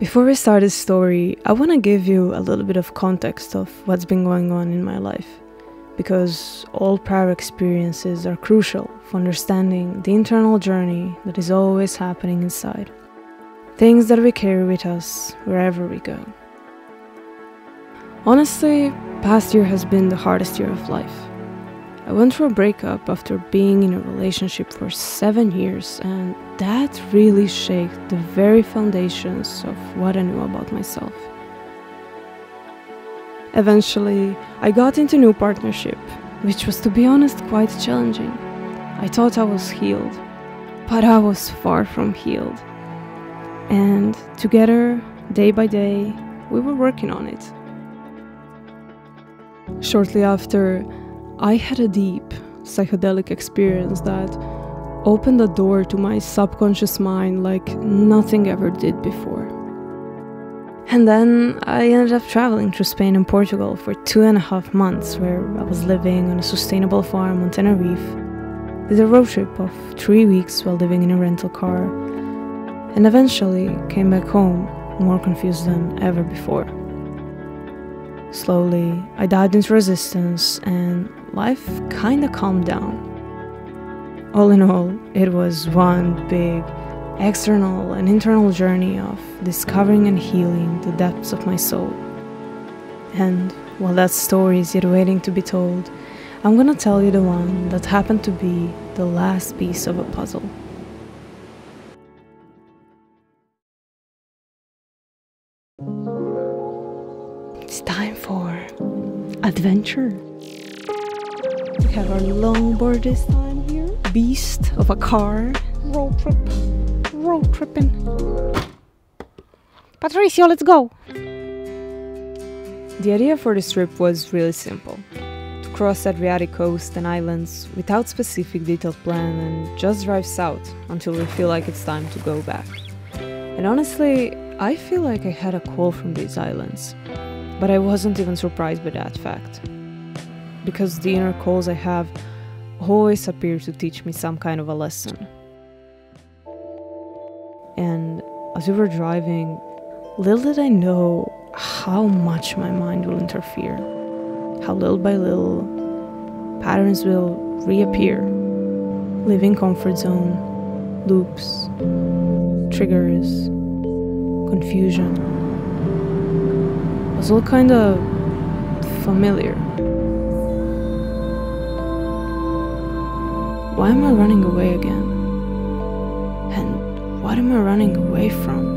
Before we start this story, I want to give you a little bit of context of what's been going on in my life, because all prior experiences are crucial for understanding the internal journey that is always happening inside, things that we carry with us wherever we go. Honestly, past year has been the hardest year of life. I went through a breakup after being in a relationship for 7 years, and that really shook the very foundations of what I knew about myself. Eventually, I got into a new partnership, which was, to be honest, quite challenging. I thought I was healed, but I was far from healed. And together, day by day, we were working on it. Shortly after, I had a deep psychedelic experience that opened the door to my subconscious mind like nothing ever did before. And then I ended up traveling through Spain and Portugal for 2.5 months, where I was living on a sustainable farm on Tenerife, did a road trip of 3 weeks while living in a rental car, and eventually came back home more confused than ever before. Slowly, I dived into resistance and life kinda calmed down. All in all, it was one big external and internal journey of discovering and healing the depths of my soul. And while that story is yet waiting to be told, I'm gonna tell you the one that happened to be the last piece of a puzzle. It's time for adventure. We have our longboard this time here. Beast of a car. Road tripping. Patricio, let's go! The idea for this trip was really simple. To cross the Adriatic coast and islands without specific detailed plan and just drive south until we feel like it's time to go back. And honestly, I feel like I had a call from these islands. But I wasn't even surprised by that fact, because the inner calls I have always appear to teach me some kind of a lesson. And as we were driving, little did I know how much my mind will interfere, how little by little patterns will reappear, leaving comfort zone, loops, triggers, confusion. It was all kind of familiar. Why am I running away again? And what am I running away from?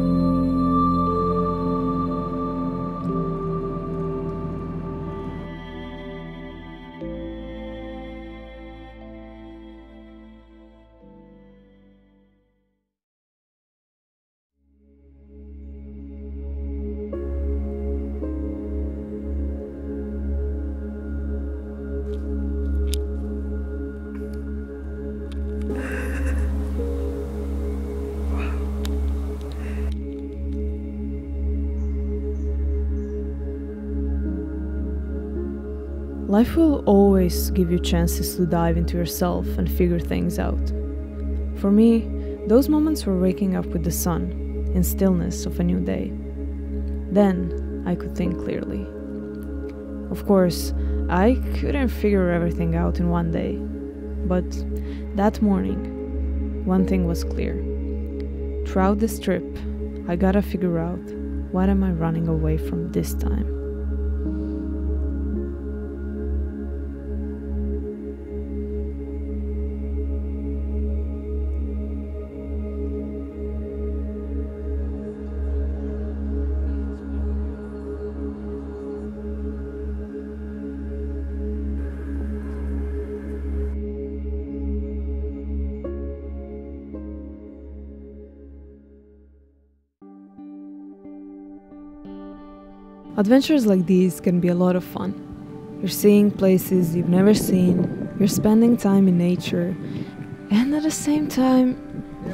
Life will always give you chances to dive into yourself and figure things out. For me, those moments were waking up with the sun in stillness of a new day. Then I could think clearly. Of course, I couldn't figure everything out in one day, but that morning, one thing was clear. Throughout this trip, I gotta figure out what am I running away from this time. Adventures like these can be a lot of fun. You're seeing places you've never seen, you're spending time in nature, and at the same time,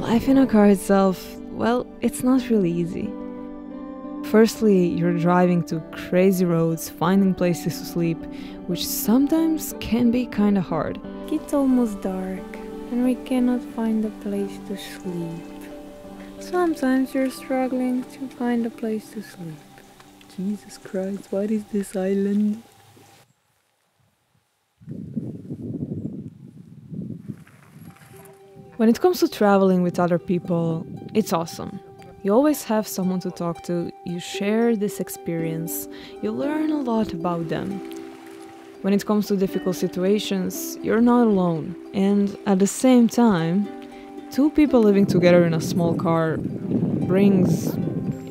life in a car itself, well, it's not really easy. Firstly, you're driving to crazy roads, finding places to sleep, which sometimes can be kinda hard. It's almost dark, and we cannot find a place to sleep. Sometimes you're struggling to find a place to sleep. Jesus Christ, what is this island? When it comes to traveling with other people, it's awesome. You always have someone to talk to, you share this experience, you learn a lot about them. When it comes to difficult situations, you're not alone. And at the same time, two people living together in a small car brings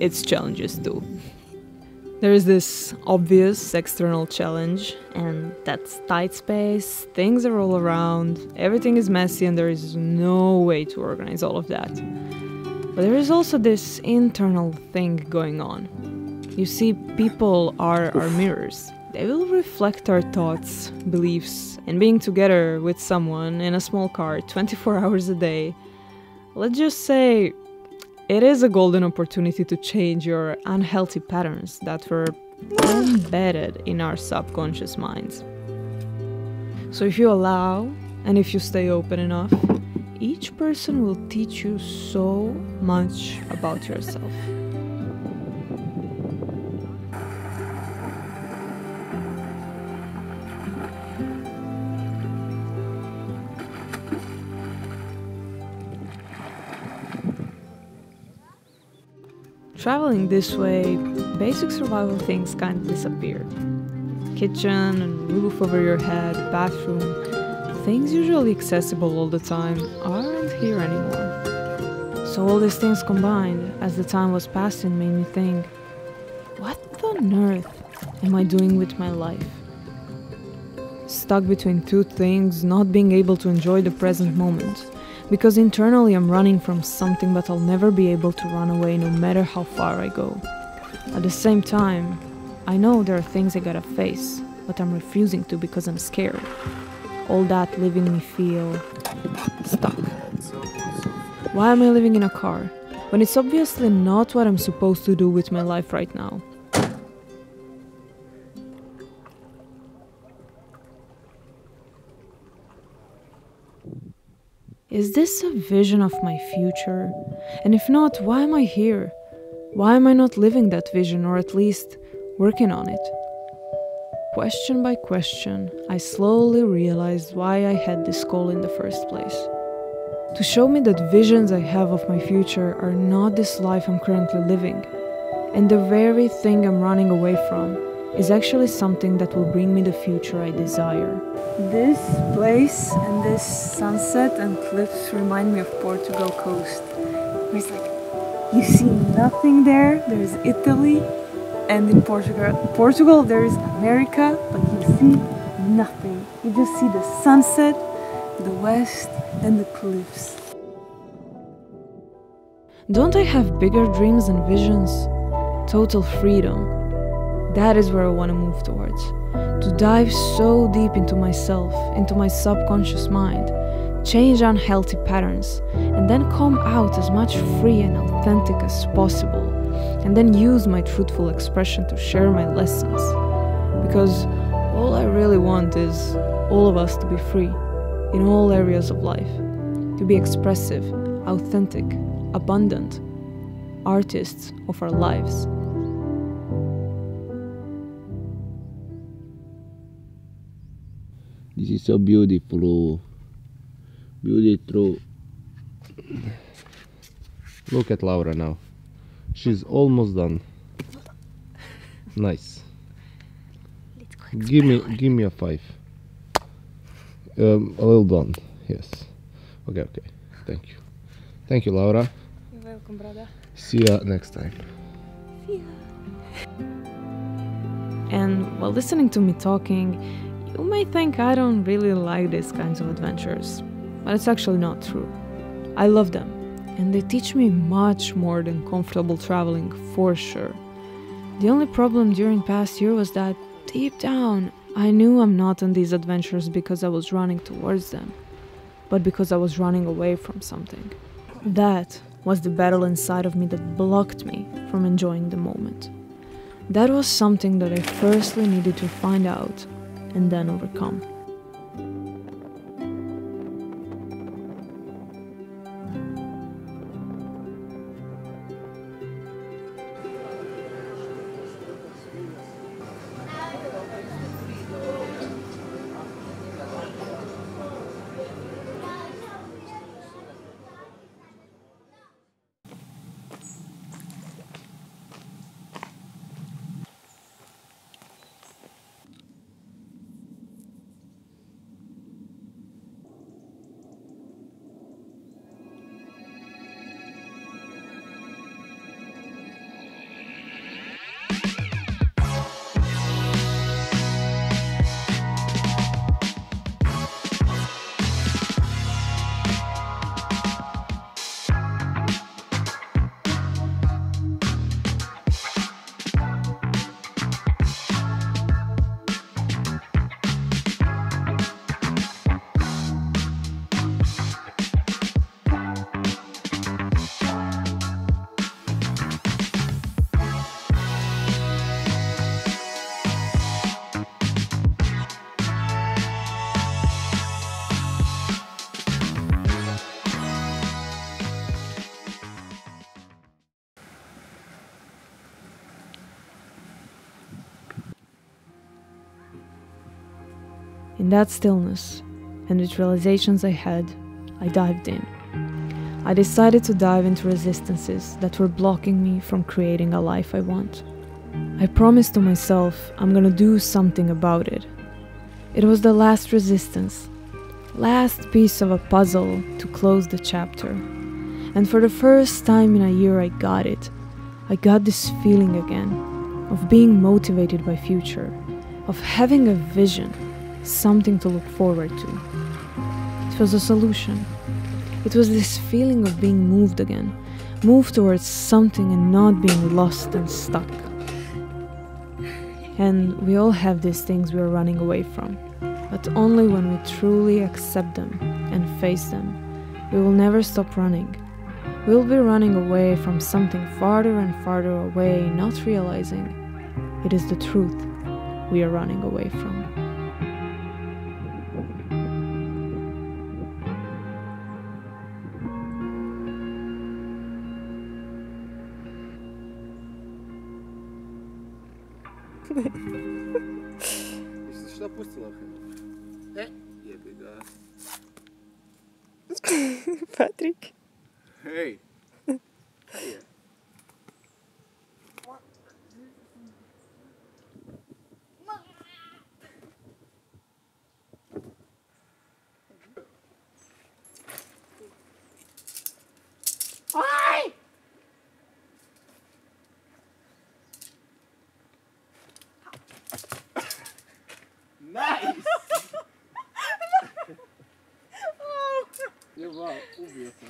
its challenges too. There is this obvious external challenge, and that's tight space, things are all around, everything is messy, and there is no way to organize all of that. But there is also this internal thing going on. You see, people are our mirrors. They will reflect our thoughts, beliefs, and being together with someone in a small car 24 hours a day, let's just say, it is a golden opportunity to change your unhealthy patterns that were embedded in our subconscious minds. So if you allow, and if you stay open enough, each person will teach you so much about yourself. Traveling this way, basic survival things kind of disappear. Kitchen and roof over your head, bathroom, things usually accessible all the time aren't here anymore. So all these things combined, as the time was passing, made me think, what on earth am I doing with my life? Stuck between two things, not being able to enjoy the present moment. Because internally I'm running from something, but I'll never be able to run away no matter how far I go. At the same time, I know there are things I gotta face, but I'm refusing to because I'm scared. All that leaving me feel stuck. Why am I living in a car, when it's obviously not what I'm supposed to do with my life right now? Is this a vision of my future? And if not, why am I here? Why am I not living that vision, or at least working on it? Question by question, I slowly realized why I had this goal in the first place. To show me that visions I have of my future are not this life I'm currently living. And the very thing I'm running away from is actually something that will bring me the future I desire. This place and this sunset and cliffs remind me of Portugal coast. It's like, you see nothing there, there's Italy, and in Portugal there is America, but you see nothing. You just see the sunset, the west, and the cliffs. Don't I have bigger dreams and visions? Total freedom. That is where I want to move towards. To dive so deep into myself, into my subconscious mind, change unhealthy patterns, and then come out as much free and authentic as possible, and then use my truthful expression to share my lessons. Because all I really want is all of us to be free, in all areas of life, to be expressive, authentic, abundant, artists of our lives. This is so beautiful. Beautiful. Look at Laura now. She's almost done. Nice. Give me a 5. A little done. Yes. Okay. Thank you. Thank you, Laura. You're welcome, brother. See ya next time. See ya. And while listening to me talking, you may think I don't really like these kinds of adventures, but it's actually not true. I love them, and they teach me much more than comfortable traveling, for sure. The only problem during past year was that, deep down, I knew I'm not on these adventures because I was running towards them, but because I was running away from something. That was the battle inside of me that blocked me from enjoying the moment. That was something that I firstly needed to find out and then overcome. In that stillness, and with realizations I had, I dived in. I decided to dive into resistances that were blocking me from creating a life I want. I promised to myself I'm gonna do something about it. It was the last resistance, last piece of a puzzle to close the chapter. And for the first time in a year I got it. I got this feeling again, of being motivated by future, of having a vision, something to look forward to. It was a solution. It was this feeling of being moved again, moved towards something and not being lost and stuck. And we all have these things we are running away from, but only when we truly accept them and face them, we will never stop running. We will be running away from something farther and farther away, not realizing it is the truth we are running away from. Если что, пустила я бега. Patrick. Hey. Hey. Oi! Nice! Я вам убился.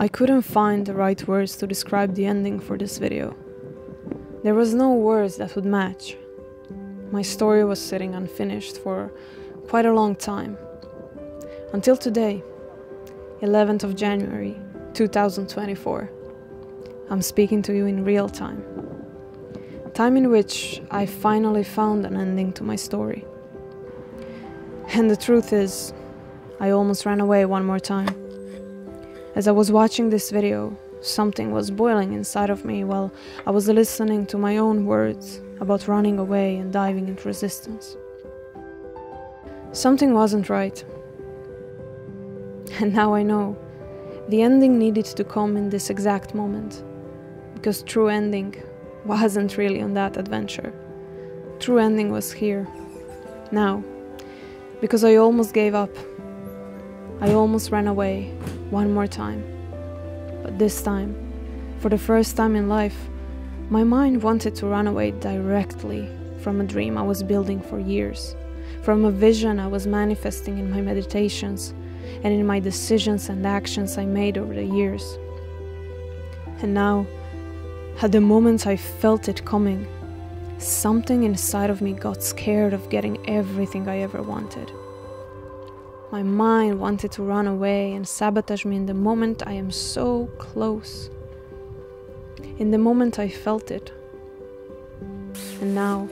I couldn't find the right words to describe the ending for this video. There was no words that would match. My story was sitting unfinished for quite a long time. Until today, 11th of January, 2024. I'm speaking to you in real time. Time in which I finally found an ending to my story. And the truth is, I almost ran away one more time. As I was watching this video, something was boiling inside of me while I was listening to my own words about running away and diving into resistance. Something wasn't right. And now I know. The ending needed to come in this exact moment. Because true ending wasn't really on that adventure. True ending was here. Now. Because I almost gave up. I almost ran away one more time. But this time, for the first time in life, my mind wanted to run away directly from a dream I was building for years, from a vision I was manifesting in my meditations and in my decisions and actions I made over the years. And now, at the moment I felt it coming, something inside of me got scared of getting everything I ever wanted. My mind wanted to run away and sabotage me in the moment I am so close. In the moment I felt it. And now,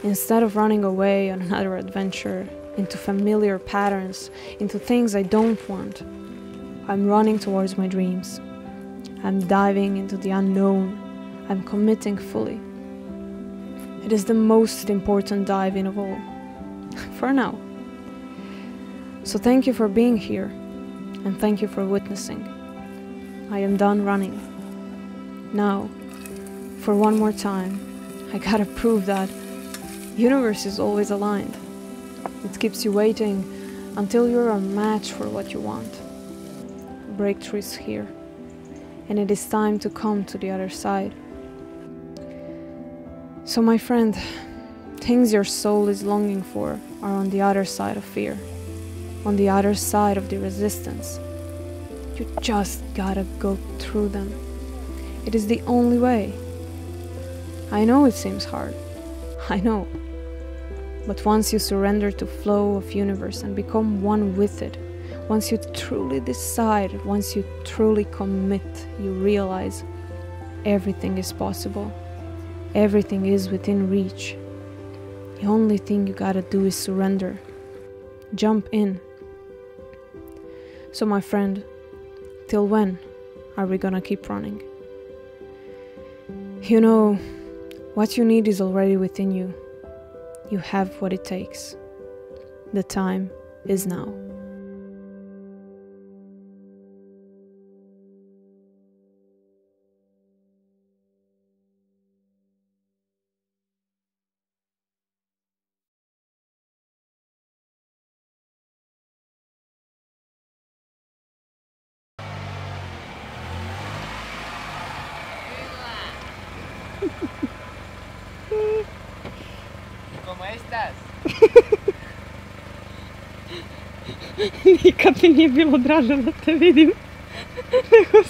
instead of running away on another adventure, into familiar patterns, into things I don't want, I'm running towards my dreams. I'm diving into the unknown. I'm committing fully. It is the most important dive-in of all. For now. So thank you for being here, and thank you for witnessing. I am done running. Now, for one more time, I gotta prove that the universe is always aligned. It keeps you waiting until you're a match for what you want. Breakthrough is here, and it is time to come to the other side. So my friend, things your soul is longing for are on the other side of fear. On the other side of the resistance. You just gotta go through them. It is the only way. I know it seems hard. I know. But once you surrender to flow of universe and become one with it, once you truly decide, once you truly commit, you realize everything is possible. Everything is within reach. The only thing you gotta do is surrender. Jump in. So my friend, till when are we gonna keep running? You know, what you need is already within you. You have what it takes. The time is now. ¿Cómo estás? Nikad mi nije bilo draže da te vidim nego